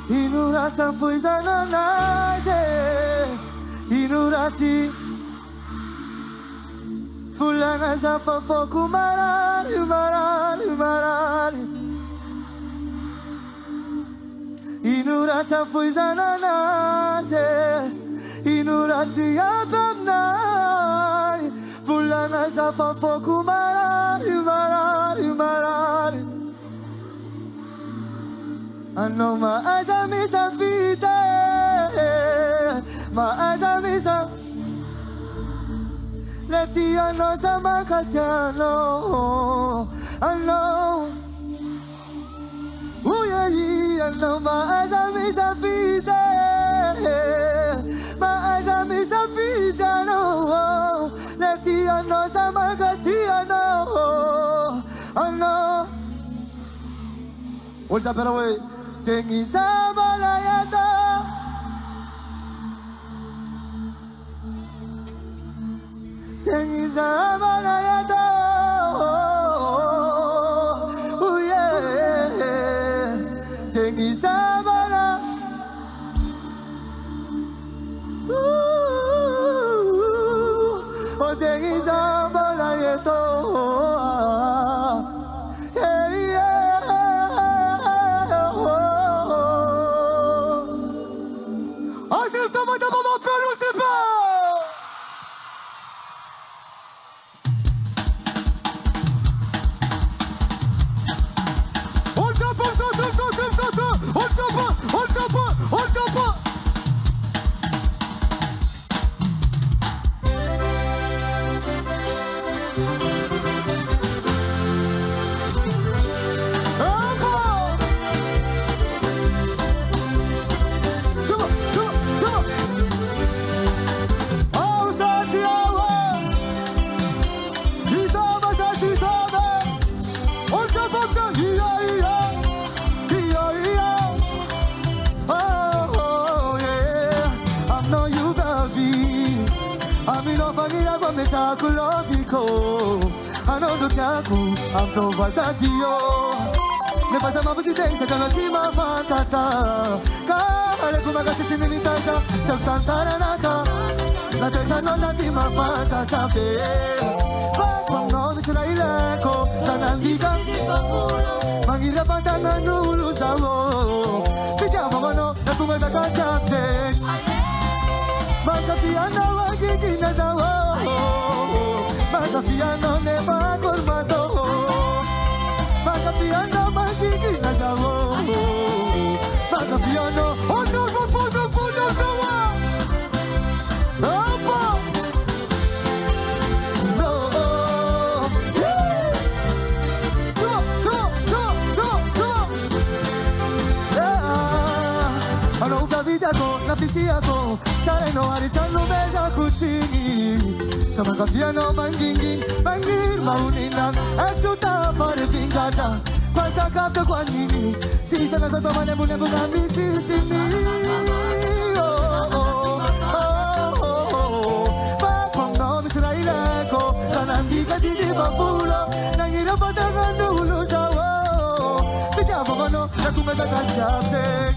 Inurata fuizana naze Inurati Fulana zafa foku marari marari marari Inurata fuizana naze Inurati abamnai Fulana zafa foku marari marari marari Ano maazamisa fide Maazamisa Leti ano sa makatiano Ano Uyayi ano maazamisa fide Maazamisa fide ano Leti ano sa makatiano Ano What's up, better way? Tengi sabalayata Tengi sabalayata Oh yeah Tengi sabala Oh tengi sabalayata I'm no vasadio. Ne pasa mabuti densa kana sima fatata. Kale kumagasi sinini taisa chakantara naka. La teta no ta sima fatata be. Fatwa no misla ileko sanandika. Mangira patana nulu zawo. Pika mamano na kumaza kachapse. Makapiana wagigi na zawo. Makapiano ne bagurmato. Makapiano magigi na zawo. Makapiano ojo pozo pozo tawa. Opa. No. sisi yako Tareno haritano meza kutini Sama kafiano mangingin Mangir mauninang Eksuta pare vingata Kwa sakapta kwa nini Sisa na sato manebu ngambi sisimi Bakong no misraileko Sanandika didi babulo Nangira patangan dulu sawo Tiga bokono Nakumesa kachapte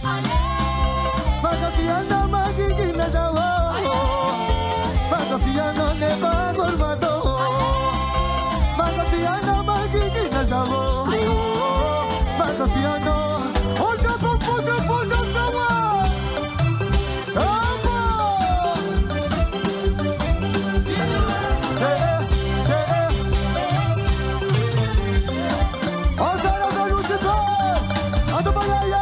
Magafiano magiging nasawa Magafiano neba gormato Magafiano magiging nasawa Magafiano Oja puja sawa Aba Oja na Lucifer Ado ba ya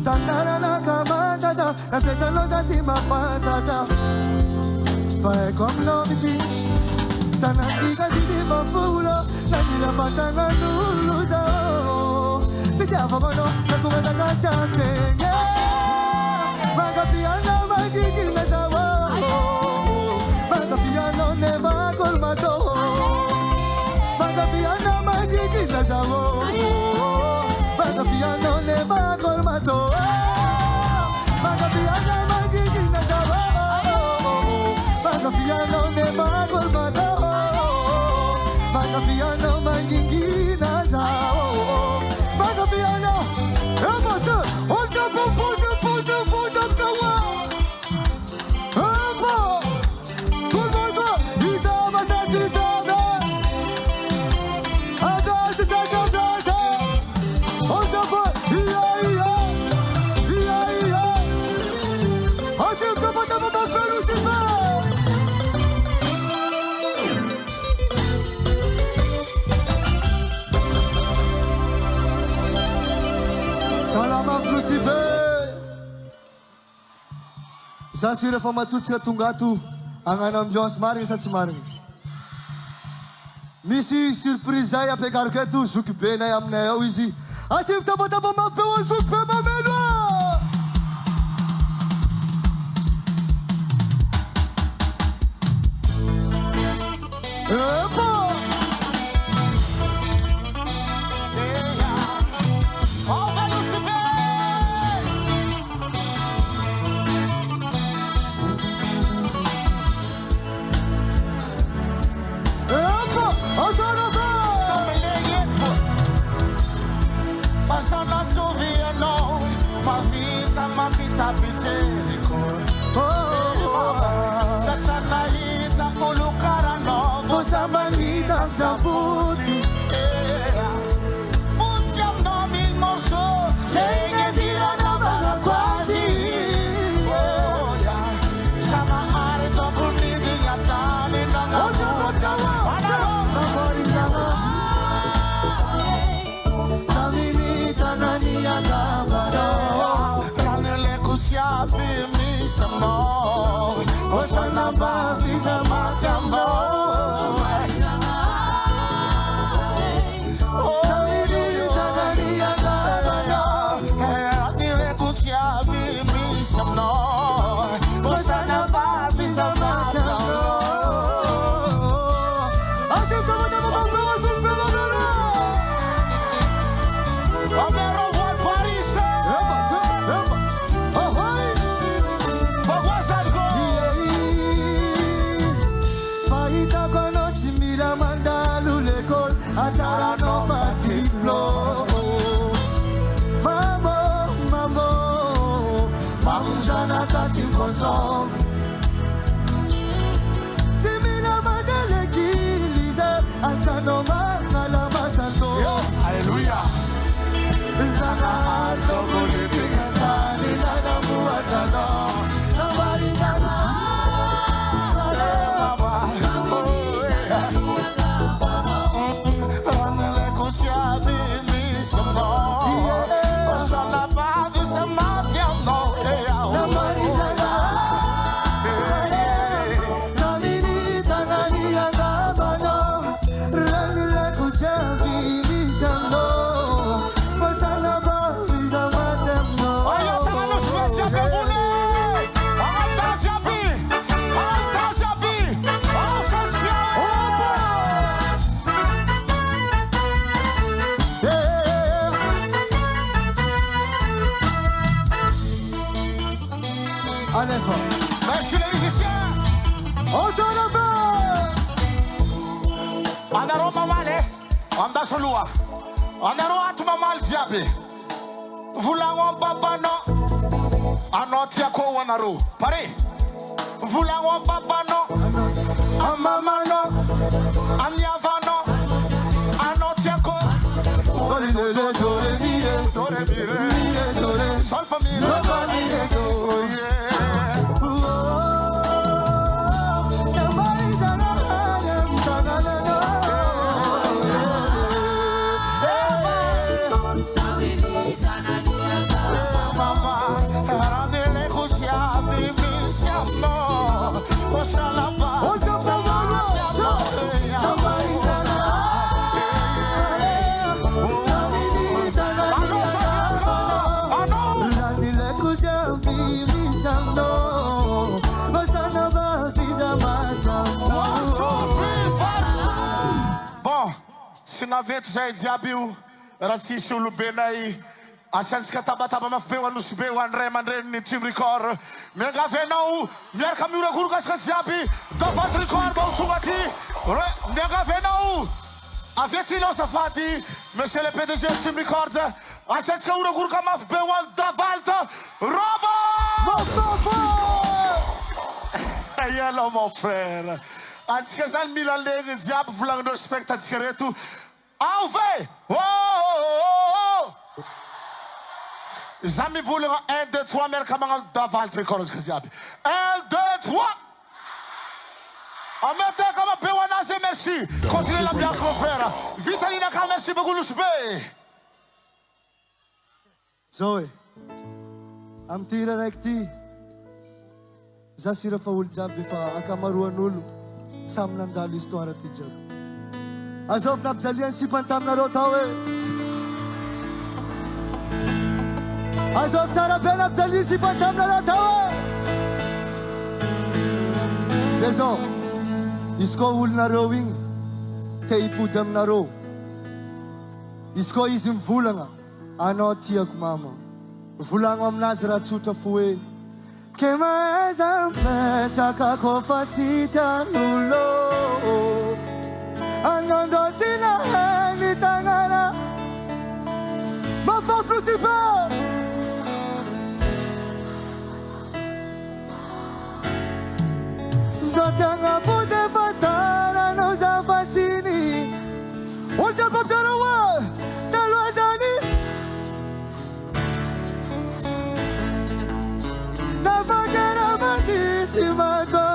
Tantara na kamata na teta lo dati mafatata Fae kom lo misi Sana tika didi mafulo Na nila patanga nulu zao Titia fagono na kumeza kachate Magapiano magiging na sawa Magapiano neba kolmato Magapiano magiging na sawa Magapiano neba kolmato Magapiano magiging na sawa Magapiano neba kolmato Magapiano magiging na sawa Magapiano Emote Oja puja kawa Empo Kulmoito Isa masati sabe Adasi sa Oja po Iya Asim kapatama magpelusipa Salamat Lucifer Zasira famatut sa tungatu Ang anam Diyos maring sa tsimaring Misi surprise ya pegar ketu Sukbe na yam na yaw isi Asim tapatama magpewan sukbe mameno Epo Mapita picheko Chachana ita kulukara no Bosambanita ang sabuti Putyam no milmoso Senge tira na mga kwasi Sama ari to kunidi yatani na nga Naminita na niya kamano Siapi mi samo Osana babi sa matamo Naminita na niya kamano Atire ku siapi mi samo Osana babi sa matamo Asim kapatama magpewan sukbe mameno Omero what Parise Faita kono timira mandalu lekol Atara no patiplo Mamo Mamjana tachim konsom Timira mandale gilize Antano mangala masanto Hallelujah Zana harto kuliti kantani Nana muatana Nabari nana Osana babi sa matamo Aleppo. Merci les musiciens. Autonomy. Anaro mamale. Anda solua. Anaro atuma mal diabe. Vulango papa no. Anotia ko wanaro. Pare. Vulango papa no. Amama no. Anyava no. Anotia ko. Dore dore dore mire. Dore mire. Mire dore. Sol fa mire. Sol fa mire do. Yeah. Naveto zay jiaby io raha tsisy olobe nay asantsika tabataba mafy be ho anosy be ho andray aman-dreniny team record miangavy anao miaraka mioragoroka asika jiaby davanty record mba ho tonga aty miangavy anao avy aty lao safady monsieur le PDG team record asantsika oragoroka mafy be ho any davalta roba hello mon frère atsika zany mila legny jiaby volagninao respect atsika reto Alve! Oh! Zami voulons 1, 2, 3, miaraka magnano davalty record atsika jiaby 1, 2, 3 ameteka mapeo anazy merci continue l'ambiance mon frère vitalina ka merci beaucoup Lusbe Zoe am tira raiky ty za sira fa olo jiaby fa akamaroan'olo samy nandalo histoire ty jiaby azovy nampijaliany sipany taminareo tao hoe azovy tsara be nampijaliany sipany taminareo tao hoe de zao izy koa olonareo igny te hipody aminareo izy koa izy mivolagna anao tiako mama volagno aminazy raha tsotra fo hoe ke maeza mipetraka kofa tsy tian'olo Anando tina heni tangana Mafaflusi ba Zatanga pude fatara no zafatini Oja paptara wa Dalwazani Nafakera maniti mato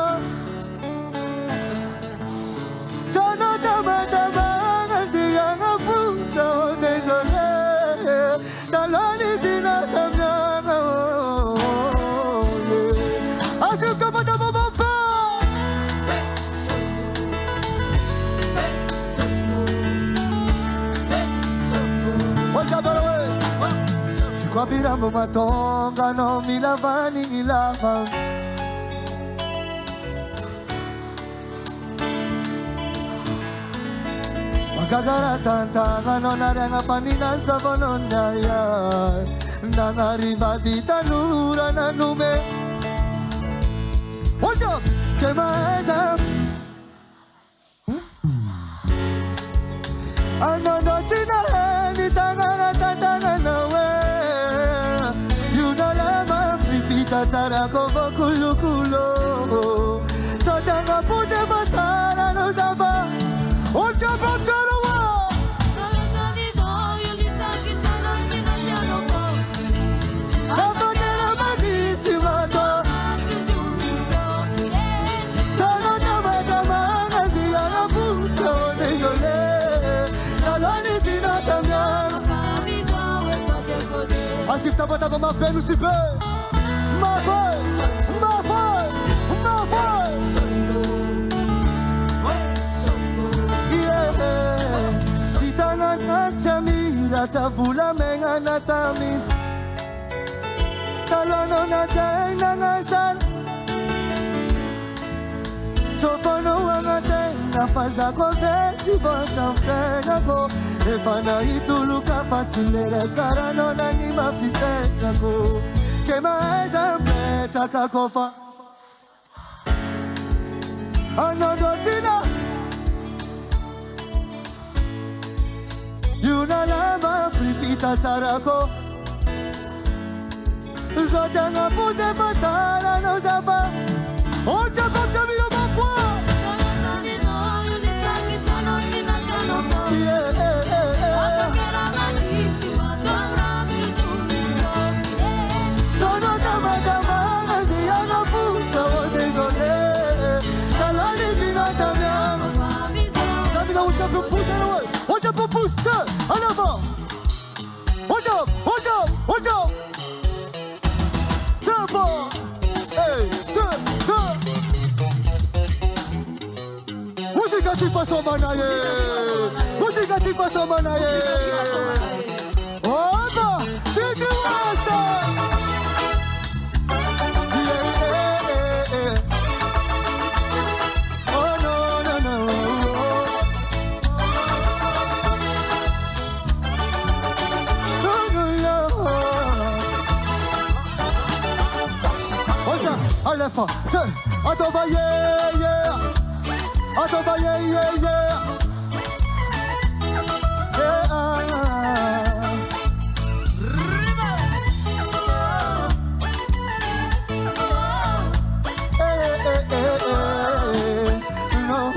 Birambo matonga no milavani ilava Magagara tantanga no narenga panina savonondaya Nanariva di tanura nanume What's up? Che maeza Anando tina heni tangana tantanga no way Tara kovo kulu kulo Sotanga pute batara no zaba Ocha batara wa Nabatera maniti mato Tana tamata manga diana puto Désolé Nalani tina tamyana Asif tabataba ma penu si pe My voice, my voice, my voice. Yeah, sitana nachamira tavula menga natamis. Talano nachaina nasan. Tofono wangatenga faza kwa veci bota mpenga ko. Efana ituluka fatilere karano nani mafisenga ko. Que mais ameta unataka kofa Anodotina Yunalama fripita tarako Zotanga pute patara no zafa Ocha popcha miro mapwa Watch up, boost, en avant. Watch up, watch up, watch up. Turbo, hey, turbo. Música qui façon manaye, música qui façon manaye. Oh bah, did you understand? Oh no, no, no. Alefa, Atova, yeah, yeah. Atova, yeah, yeah, yeah. No.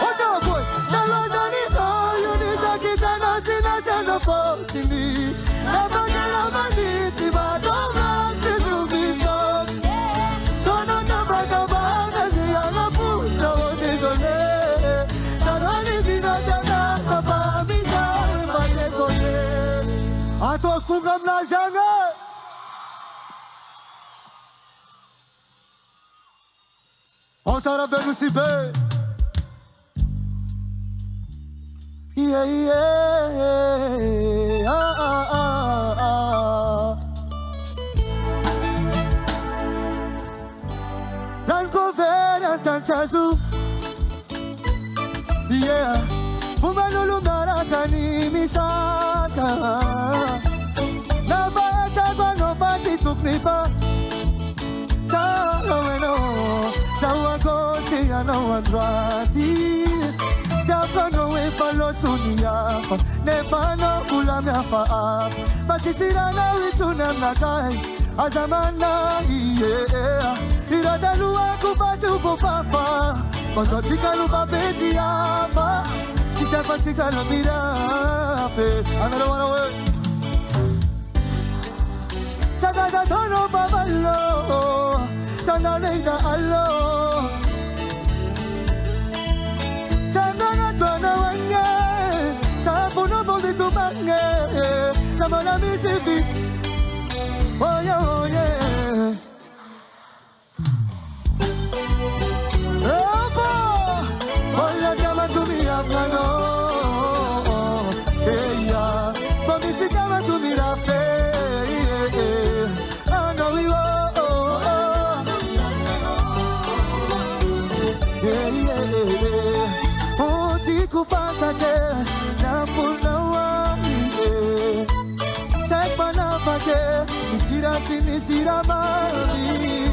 Watch out, boy. The Lord's on it, you need to get an antenna for me. Never get a man, it's about all this will be done. Ato kungam na janga Otara benusibe Yeah, yeah, Nan govera tanchazu Yeah, Fumanulu marakani misaka Nava etagwa no pati tuknifa Saraweno, sawagosti ano andrati Dafa no e falo suniafa Nefa no kulamya fa Masisira na wituna nakai Azamana iye Iradalua kupati upopafa Kondo tikalu babeti afa Chikapa tikalo mirafe Another one away Sagaga tono babalo Sananeda allo Sagaga tono wange Sapuno bolitu bange Samana misifi Oh yeah, oh yeah Hola kama tumiafgano Yeah Promise kama tumirafe I know we will Yeah Oh diku fatate Napuna wangi Check manapake Nisira sinisira mami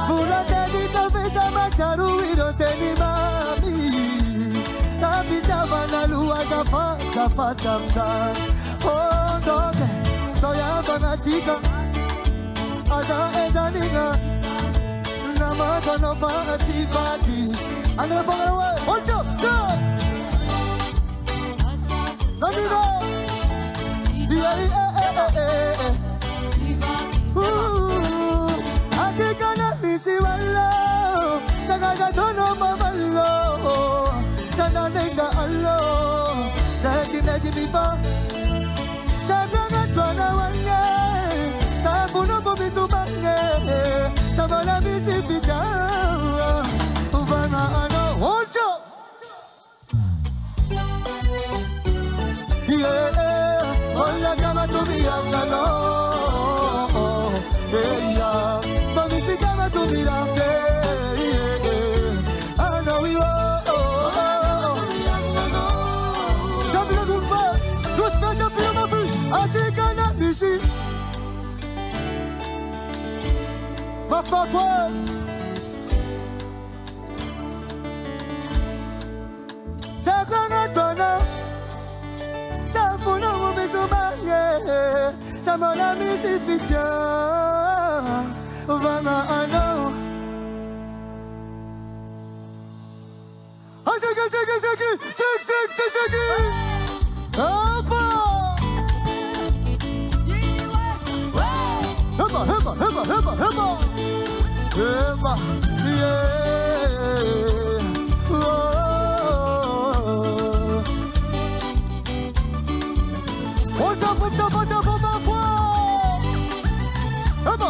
Bula tezita pesa macharu iroteni mami Napita vanalua zafa mzan Oh doge Toya banatika Aza ezaninga Namata no fa asibadi I'm gonna fall away Hold up, jump Nanina Yeah Atika na misi wala Sagaga dono mamalo Sananega allo Negi mipa Sagaga dwana wange Sapuno bumitu bange Sabala misi fita Uvana ano Hold up Yeah Hola kama tumiafgano Yeah Promise kama tumirafe I know we will Zabila gumba Los franja pila mafi Atika na nisi Ma foi. Sakana dona. Safuna mubitu bange. Samona misifika. Vanga ano. Asaki. Sek. Apa. Heba, yeah. Oh. What's up, my boy? Heba.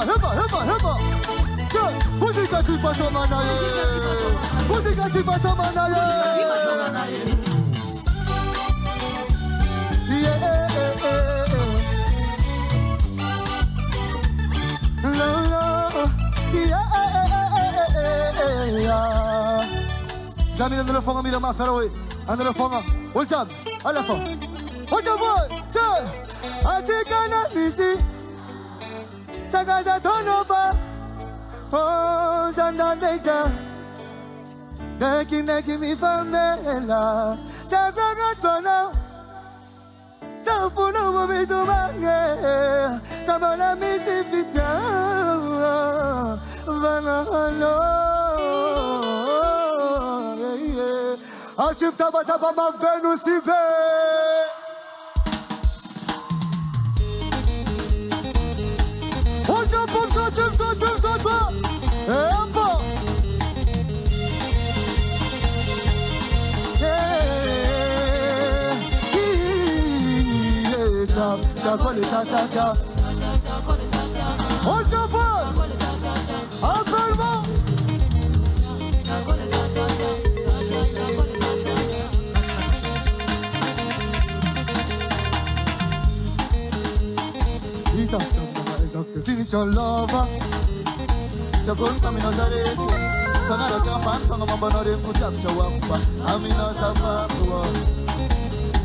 Tiens, musique qui passe au manaye. Musique qui passe au manaye. Yeah. Zami andele fonga mira ma feroe. Andele fonga. Welcome. Alla fo. Welcome boy. Say. Achikana nisi. Sagaza tonova. Oh, sanda neka. Neki mi famela. Sagaga tona. Safuna mobitu mange. Sabana misi fita. Vanga halo. Achif taba ma Venus ibe. Oja pomso toi. Empo. Ta. Oja boy. Appelle-moi. Definition lover. Chakun kamino sa reso. Fangaro sa phantom mambano rin kuchap sa wakpa. Amino sa pakwa.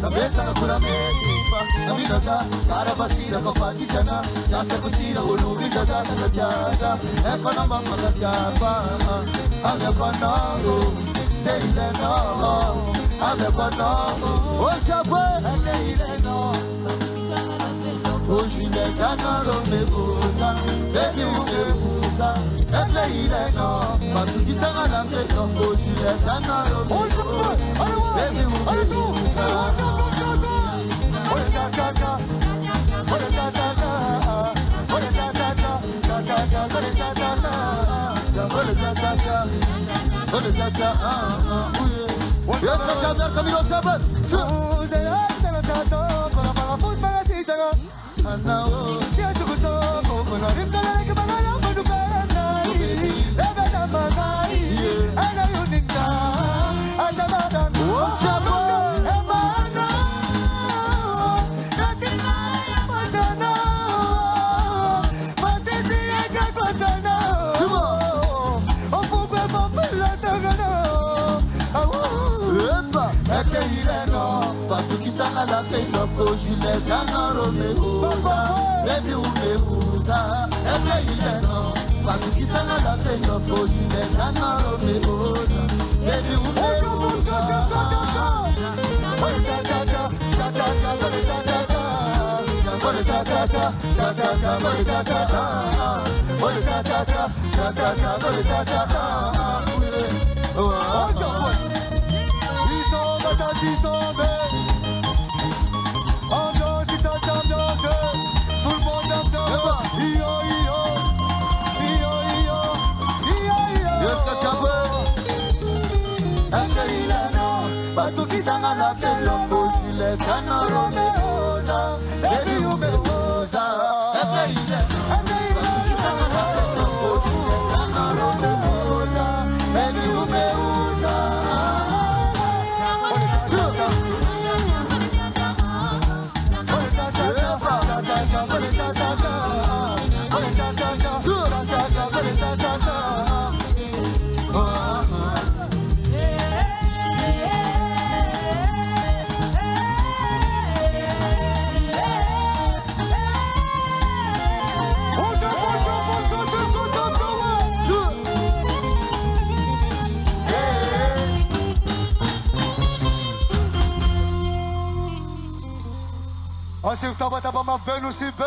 La besta na kurametifa. Amino sa karabasira ko patisana. Sasa kusira ulubi sa katyaza. Eko naman makatyapa. Ame konogo. Seile no. Ame konogo. Ochape. Ane ile no. Oshile kanaro mebuza, baby umebuza, eble ile no, batukisa ngala mbeto. Oshile kanaro mebuza, baby umebuza. Oye kaka, la kind of coach you let Canaro mebuza, baby umebuza, every year no. Patukisa la kind of coach you let Canaro mebuza, baby umebuza. Taba mapenu sibe.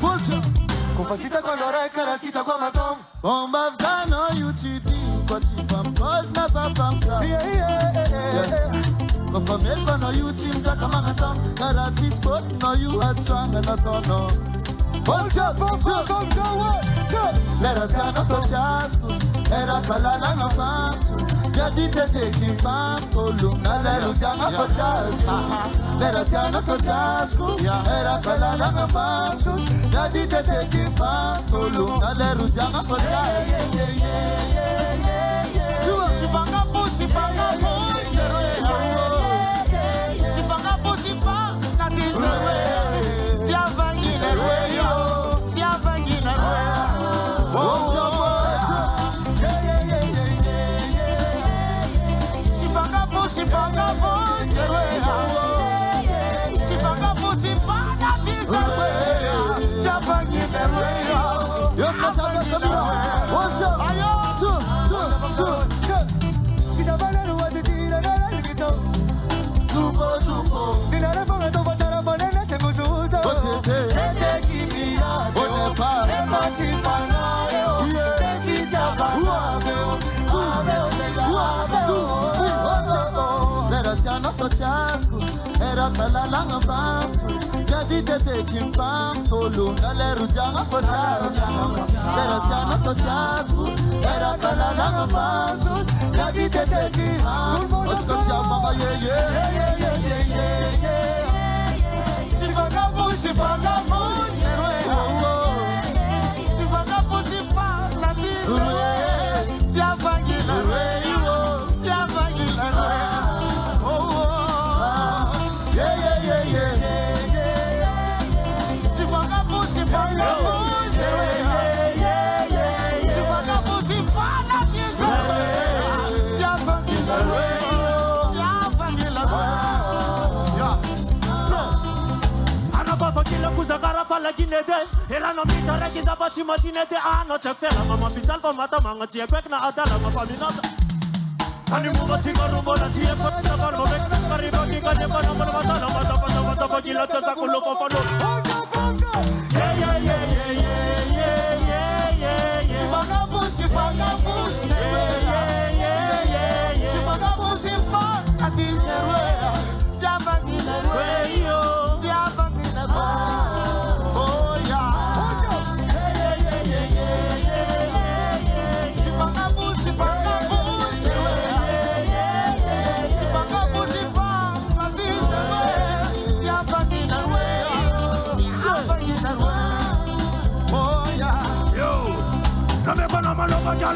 Volta. Confacita quando ora e caracita com matom. Bomba vano you cheating, but if I'm cause na papamsa. Go for milk no you team za kama matom. Karati sport no you had strong and not no. Volta. Let her turn up to jasco. Era kalala no fam. Jadi tete fam tolu. Na let her turn up to jasco. Let her turn up to jasco. Era kalala no fam. Jadi tete fam tolu. Na let her turn up to jasco. Sipanga pusi. Sipanga pusi pa. Na tisere. Tiavangina reyo. Era kalala ng bangso. Jadi tete kim fam tolu. Naleru janga pochasco. Era jana tochasco. Era kalala ng bangso. Jadi tete kim fam. Osko mama Ela não me tira que zava te matine de ano te fela mama pital pa mata manga tie kwek na adala ma paminata ani mo ti garu mo na tie ko ta bar mo bek kari mo ki ka de pa no mo mata na mata pa gila ta sa kulo ko fano yeah Sipanga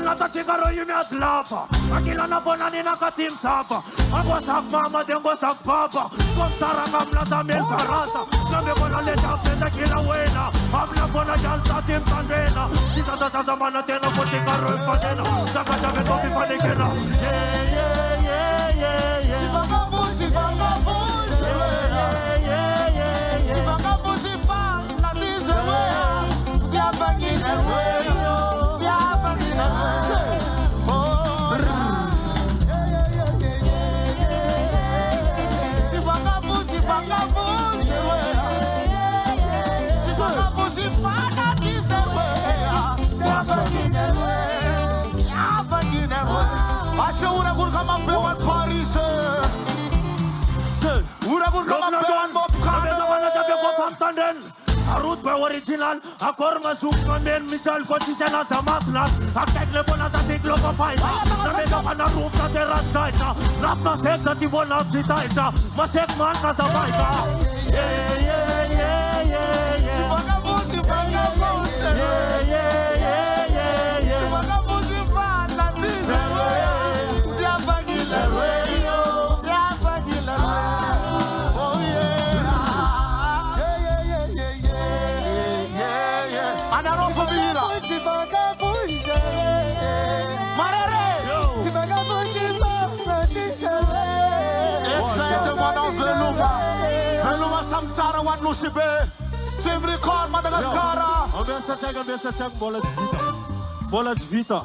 Nata chigaro you me atlapa. Akila na fona ni nakatim sapa. Agwa sak mama dengo sak papa. Kom sara kamla sa mel karasa. Kame kona le chapenda kila wena. Amna fona jalta tim tandena. Sisa sa zamana tena ko chigaro ifadena. Saka chabe ko fifane kena. Yeah. Sipanga buzi. Sipanga buzi pa. Natize wea. Dia bangina wea. Arut pe original, acor mă suc că men mical cocisena sa matna, actek le bona sa tic lo faita, na me da na roof sa terrat saita, rap na sex sa ti bona citaita, ma sek man ka sa faita. Yeah. Sipanga buzi. Yeah. Sipanga buzi pa na dize. Dia bagila. Oh yeah. Anaro famira. Sipanga buzi. Marere. Sipanga buzi pa na dize. Nusibe, Team Record Madagascar. Ambiance check, bola de vita.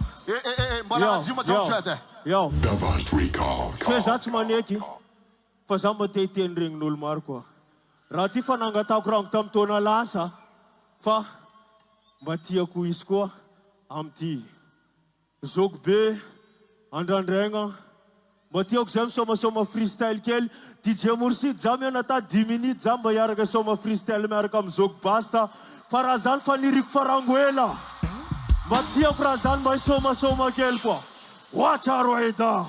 Bora lá cima de Yo. Davant Record. Tsy zatsy maneky fa za matehiteny regnin'olo maro koa. Raha ty fanangatako rango tamin'ny taona lasa fa mba tiako izy koa amty zogo be andrandraigna mba tiako zay misomasoma freestyle kely DJ Mourchid za mianata 10 minutes za mba hiaraka soma freestyle miaraka amin'ny zogo basta fa raha zany fa niriko farangoela mba tiako raha zany mba hisomasoma kely koa Watcha Roida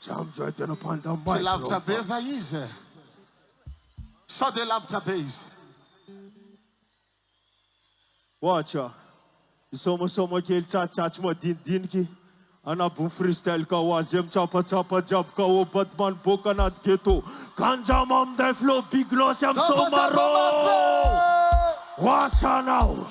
Jam joy tena panda mic Tsy lavitra be va izy. Sao de lavitra be izy. Watcha Isoma kely tsatsatsy madinidiniky anabony freestyle ka ho azy mitrapatrapa jiaby ka ho Batman boka anaty ghetto Kanjama amin'day flow big loss am somaro Watcha now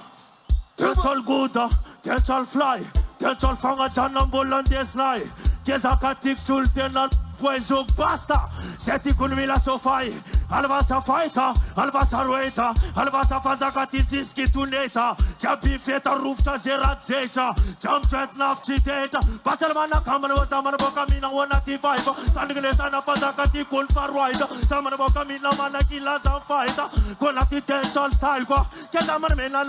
Tens all good, tens all fly Tens all fangajana mbola andesinay Kezaka tiky solo tena poezog basta Sety ikonimila sofay Alvasa faita, alvasa roeta Alvasa fazaka tiziski tuneta Jiaby feta rovitra zerat zetra Jam tret nafitry tetra Pasalamana kamana wa zamana boka mina wana ti vaiba Tandiglesana fazaka ti kun farwaida Zamana boka mina mana kila zam faita Kona ti tension style kwa Keza mana mena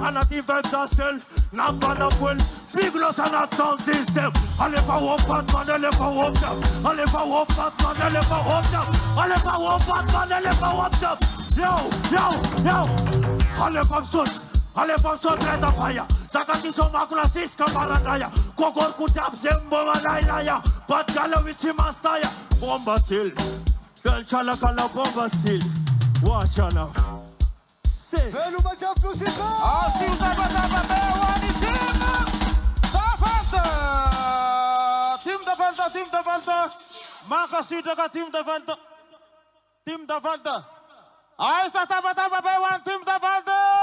Anati vibes are still Nambana full Big loss and not sound system Allez pas au Batman, allez pas au top Allez pas au Batman, allez pas au top Allez pas au Batman, allez pas au top Yo Allez pas m'sot, red of fire Sakati soma kula siska paradaya Kokor kutap zembo malailaya Bat gala wichi mastaya Bomba still Del chala kala bomba still Watch out now Say Velo Majap Nusibe. Assim Tim da Valda. Maka sida ka Tim da Valda. Aí está tava bem, Tim da Valda.